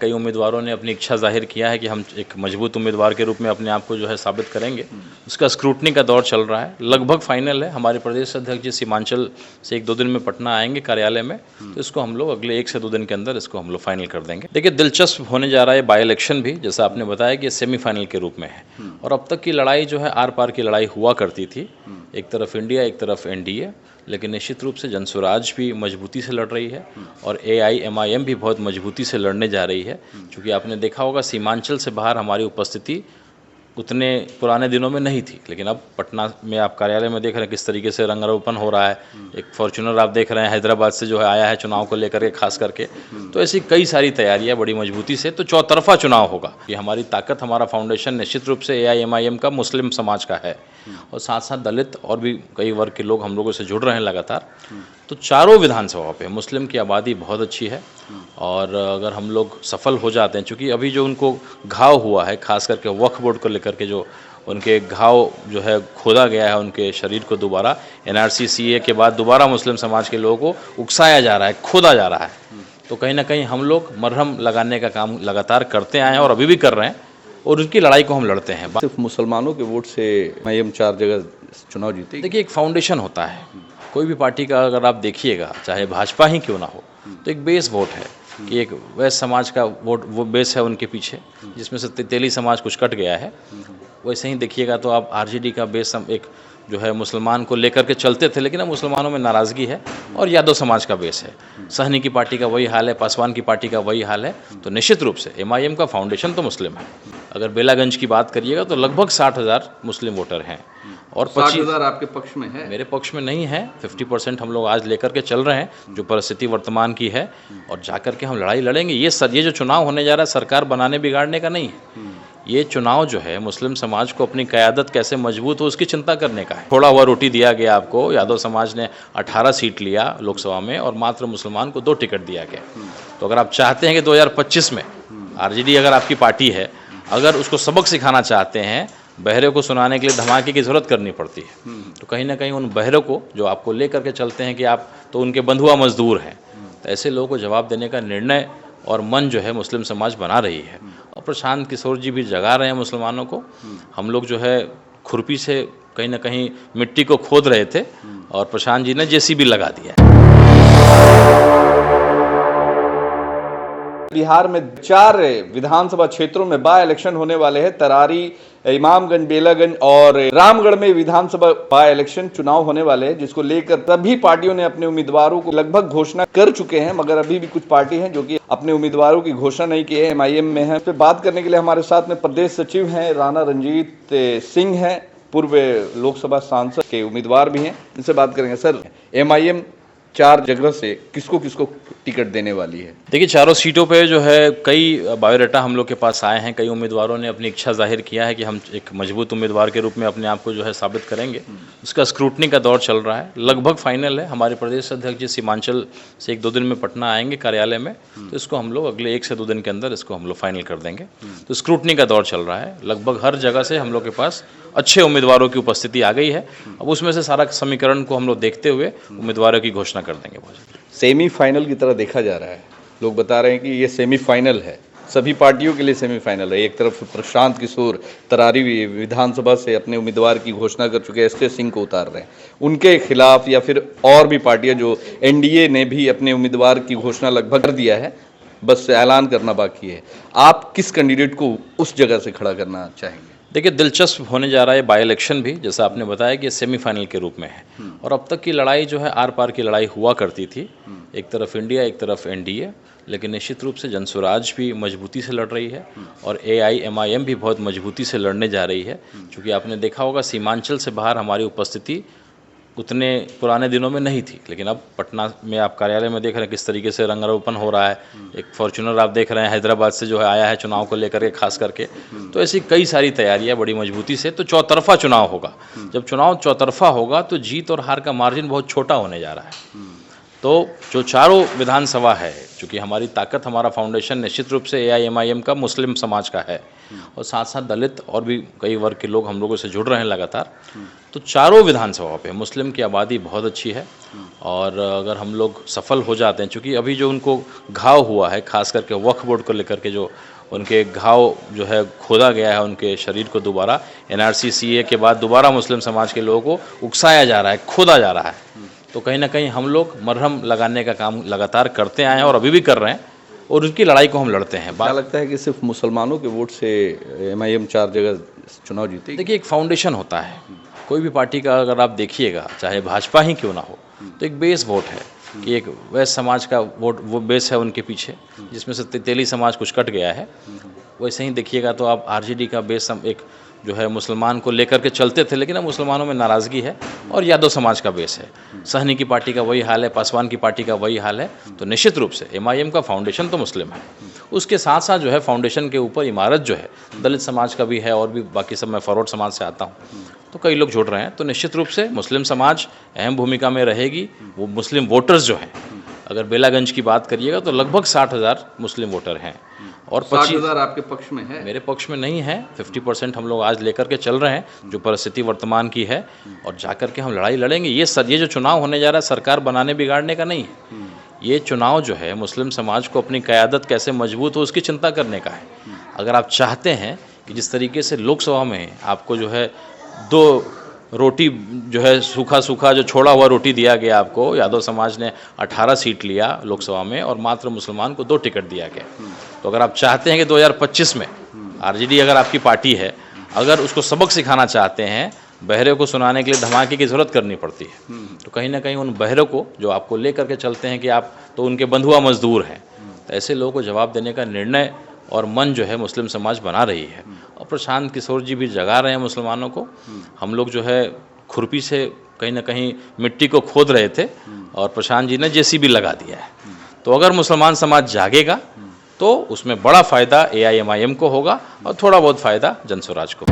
कई उम्मीदवारों ने अपनी इच्छा जाहिर किया है कि हम एक मजबूत उम्मीदवार के रूप में अपने आप को जो है साबित करेंगे। उसका स्क्रूटनी का दौर चल रहा है, लगभग फाइनल है। हमारे प्रदेश अध्यक्ष जी सीमांचल से 1-2 दिन में पटना आएंगे कार्यालय में, तो इसको हम लोग अगले 1 से 2 दिन के अंदर इसको हम लोग फाइनल कर देंगे। देखिए, दिलचस्प होने जा रहा है बाई इलेक्शन भी, जैसा आपने बताया कि सेमीफाइनल के रूप में है। और अब तक की लड़ाई जो है आर पार की लड़ाई हुआ करती थी, एक तरफ इंडिया एक तरफ एनडीए, लेकिन निश्चित रूप से जनसुराज भी मजबूती से लड़ रही है और AIMIM भी बहुत मजबूती से लड़ने जा रही है। क्योंकि आपने देखा होगा सीमांचल से बाहर हमारी उपस्थिति उतने पुराने दिनों में नहीं थी, लेकिन अब पटना में आप कार्यालय में देख रहे हैं किस तरीके से रंगारोपण हो रहा है। एक फॉर्च्यूनर आप देख रहे हैं हैदराबाद से जो है आया है चुनाव को लेकर के खास करके। तो ऐसी कई सारी तैयारियां बड़ी मजबूती से, तो चौतरफा चुनाव होगा। ये हमारी ताकत, हमारा फाउंडेशन निश्चित रूप से AIMIM का मुस्लिम समाज का है और साथ साथ दलित और भी कई वर्ग के लोग हम लोगों से जुड़ रहे हैं लगातार। तो चारों विधानसभा पे मुस्लिम की आबादी बहुत अच्छी है और अगर हम लोग सफल हो जाते हैं, चूँकि अभी जो उनको घाव हुआ है खास करके वक्फ बोर्ड को लेकर के, जो उनके घाव जो है खोदा गया है उनके शरीर को, दोबारा NRC CA के बाद दोबारा मुस्लिम समाज के लोगों को उकसाया जा रहा है, खोदा जा रहा है। तो कहीं ना कहीं हम लोग मरहम लगाने का काम लगातार करते आए हैं और अभी भी कर रहे हैं और उनकी लड़ाई को हम लड़ते हैं। सिर्फ मुसलमानों के वोट से AIM 4 जगह चुनाव जीती। देखिए, एक फाउंडेशन होता है कोई भी पार्टी का, अगर आप देखिएगा चाहे भाजपा ही क्यों ना हो, तो एक बेस वोट है कि एक वैश्य समाज का वोट, वो बेस है उनके पीछे, जिसमें से तेली समाज कुछ कट गया है। वैसे ही देखिएगा तो आप RJD का बेस एक जो है मुसलमान को लेकर के चलते थे, लेकिन अब मुसलमानों में नाराज़गी है और यादव समाज का बेस है। सहनी की पार्टी का वही हाल है, पासवान की पार्टी का वही हाल है। तो निश्चित रूप से MIM का फाउंडेशन तो मुस्लिम है। अगर बेलागंज की बात करिएगा तो लगभग 60,000 मुस्लिम वोटर हैं और 60,000 आपके पक्ष में है? मेरे पक्ष में नहीं है। 50% हम लोग आज लेकर के चल रहे हैं, जो परिस्थिति वर्तमान की है, और जाकर के हम लड़ाई लड़ेंगे। ये जो चुनाव होने जा रहा है सरकार बनाने बिगाड़ने का नहीं है। ये चुनाव जो है मुस्लिम समाज को अपनी क़यादत कैसे मजबूत हो उसकी चिंता करने का है। थोड़ा हुआ रोटी दिया गया आपको, यादव समाज ने 18 सीट लिया लोकसभा में और मात्र मुसलमान को 2 टिकट दिया गया। तो अगर आप चाहते हैं कि 2025 में RJD अगर आपकी पार्टी है, अगर उसको सबक सिखाना चाहते हैं, बहरे को सुनाने के लिए धमाके की ज़रूरत करनी पड़ती है। तो कहीं ना कहीं उन बहरों को जो आपको लेकर के चलते हैं कि आप तो उनके बंधुआ मजदूर हैं, तो ऐसे लोगों को जवाब देने का निर्णय और मन जो है मुस्लिम समाज बना रही है। और प्रशांत किशोर जी भी जगा रहे हैं मुसलमानों को। हम लोग जो है खुरपी से कहीं ना कहीं मिट्टी को खोद रहे थे और प्रशांत जी ने JCB लगा दिया। बिहार में 4 विधानसभा क्षेत्रों में बाय इलेक्शन होने वाले हैं। तरारी, इमामगंज, बेलागंज और रामगढ़ में विधानसभा बाय इलेक्शन चुनाव होने वाले हैं, जिसको लेकर सभी पार्टियों ने अपने उम्मीदवारों को लगभग घोषणा कर चुके हैं। मगर अभी भी कुछ पार्टी हैं जो कि अपने उम्मीदवारों की घोषणा नहीं की है, MIM में है। इस पे बात करने के लिए हमारे साथ में प्रदेश सचिव हैं राणा रंजीत सिंह हैं, पूर्व लोकसभा सांसद के उम्मीदवार भी हैं। इनसे बात करेंगे। सर, MIM 4 जगह से किसको किसको टिकट देने वाली है? देखिए, चारों सीटों पे जो है कई बायोडाटा हम लोग के पास आए हैं। कई उम्मीदवारों ने अपनी इच्छा जाहिर किया है कि हम एक मजबूत उम्मीदवार के रूप में अपने आप को जो है साबित करेंगे। उसका स्क्रूटनी का दौर चल रहा है, लगभग फाइनल है। हमारे प्रदेश अध्यक्ष जी सीमांचल से 1-2 दिन में पटना आएंगे कार्यालय में, तो इसको हम लोग अगले 1 से 2 दिन के अंदर इसको हम लोग फाइनल कर देंगे। तो स्क्रूटनी का दौर चल रहा है, लगभग हर जगह से हम लोग के पास अच्छे उम्मीदवारों की उपस्थिति आ गई है। अब उसमें से सारा समीकरण को हम लोग देखते हुए उम्मीदवारों की घोषणा कर देंगे। सेमीफाइनल की तरह देखा जा रहा है, लोग बता रहे हैं कि ये सेमीफाइनल है, सभी पार्टियों के लिए सेमीफाइनल है। एक तरफ प्रशांत किशोर तरारी विधानसभा से अपने उम्मीदवार की घोषणा कर चुके हैं, SK सिंह को उतार रहे हैं। उनके खिलाफ या फिर और भी पार्टियां, जो NDA ने भी अपने उम्मीदवार की घोषणा लगभग कर दिया है, बस ऐलान करना बाकी है। आप किस कैंडिडेट को उस जगह से खड़ा करना चाहेंगे? देखिए, दिलचस्प होने जा रहा है बाई इलेक्शन भी, जैसा आपने बताया कि सेमीफाइनल के रूप में है। और अब तक की लड़ाई जो है आर पार की लड़ाई हुआ करती थी, एक तरफ इंडिया एक तरफ NDA, लेकिन निश्चित रूप से जनसुराज भी मजबूती से लड़ रही है और AIMIM भी बहुत मजबूती से लड़ने जा रही है। क्योंकि आपने देखा होगा सीमांचल से बाहर हमारी उपस्थिति उतने पुराने दिनों में नहीं थी, लेकिन अब पटना में आप कार्यालय में देख रहे हैं किस तरीके से रंगारोपण हो रहा है। एक फॉर्च्यूनर आप देख रहे हैं हैदराबाद से जो है आया है चुनाव को लेकर के खास करके। तो ऐसी कई सारी तैयारियां बड़ी मजबूती से, तो चौतरफा चुनाव होगा। जब चुनाव चौतरफा होगा तो जीत और हार का मार्जिन बहुत छोटा होने जा रहा है। तो जो चारों विधानसभा है, चूँकि हमारी ताकत, हमारा फाउंडेशन निश्चित रूप से AIMIM का मुस्लिम समाज का है और साथ साथ दलित और भी कई वर्ग के लोग हम लोगों से जुड़ रहे हैं लगातार। तो चारों विधानसभाओं पे मुस्लिम की आबादी बहुत अच्छी है और अगर हम लोग सफल हो जाते हैं, चूँकि अभी जो उनको घाव हुआ है, खास करके वक्फ बोर्ड को लेकर के जो उनके घाव जो है खोदा गया है उनके शरीर को, दोबारा NRC CA के बाद दोबारा मुस्लिम समाज के लोगों को उकसाया जा रहा है, खोदा जा रहा है। तो कहीं ना कहीं हम लोग मरहम लगाने का काम लगातार करते आए हैं और अभी भी कर रहे हैं और उनकी लड़ाई को हम लड़ते हैं। क्या लगता है कि सिर्फ मुसलमानों के वोट से MIM 4 जगह चुनाव जीतेगी? देखिए, एक फाउंडेशन होता है, कोई भी पार्टी का अगर आप देखिएगा, चाहे भाजपा ही क्यों ना हो, तो एक बेस वोट है कि एक वैश्य समाज का वोट वो बेस है उनके पीछे, जिसमें से तेली समाज कुछ कट गया है। वैसे ही देखिएगा तो आप RJD का बेस एक जो है मुसलमान को लेकर के चलते थे, लेकिन अब मुसलमानों में नाराज़गी है और यादव समाज का बेस है। सहनी की पार्टी का वही हाल है, पासवान की पार्टी का वही हाल है। तो निश्चित रूप से MIM का फाउंडेशन तो मुस्लिम है, उसके साथ साथ जो है फाउंडेशन के ऊपर इमारत जो है दलित समाज का भी है और भी बाकी सब, मैं फॉरवर्ड समाज से आता हूँ, तो कई लोग जुड़ रहे हैं। तो निश्चित रूप से मुस्लिम समाज अहम भूमिका में रहेगी। वो मुस्लिम वोटर्स जो हैं, अगर बेलागंज की बात करिएगा तो लगभग 60,000 मुस्लिम वोटर हैं और 60,000 आपके पक्ष में है? मेरे पक्ष में नहीं है। 50% हम लोग आज लेकर के चल रहे हैं, जो परिस्थिति वर्तमान की है, और जाकर के हम लड़ाई लड़ेंगे। ये जो चुनाव होने जा रहा है, सरकार बनाने बिगाड़ने का नहीं है। ये चुनाव जो है मुस्लिम समाज को अपनी क़यादत कैसे मजबूत हो उसकी चिंता करने का है। अगर आप चाहते हैं कि जिस तरीके से लोकसभा में आपको जो है 2 रोटी जो है सूखा जो छोड़ा हुआ रोटी दिया गया आपको, यादव समाज ने 18 सीट लिया लोकसभा में और मात्र मुसलमान को 2 टिकट दिया गया। तो अगर आप चाहते हैं कि 2025 में RJD अगर आपकी पार्टी है, अगर उसको सबक सिखाना चाहते हैं, बहरे को सुनाने के लिए धमाके की ज़रूरत करनी पड़ती है। तो कहीं ना कहीं उन बहरों को जो आपको ले करके चलते हैं कि आप तो उनके बंधुआ मजदूर हैं, तो ऐसे लोगों को जवाब देने का निर्णय और मन जो है मुस्लिम समाज बना रही है। और प्रशांत किशोर जी भी जगा रहे हैं मुसलमानों को। हम लोग जो है खुरपी से कहीं ना कहीं मिट्टी को खोद रहे थे और प्रशांत जी ने JCB लगा दिया है। तो अगर मुसलमान समाज जागेगा तो उसमें बड़ा फ़ायदा AIMIM को होगा और थोड़ा बहुत फ़ायदा जनस्वराज को।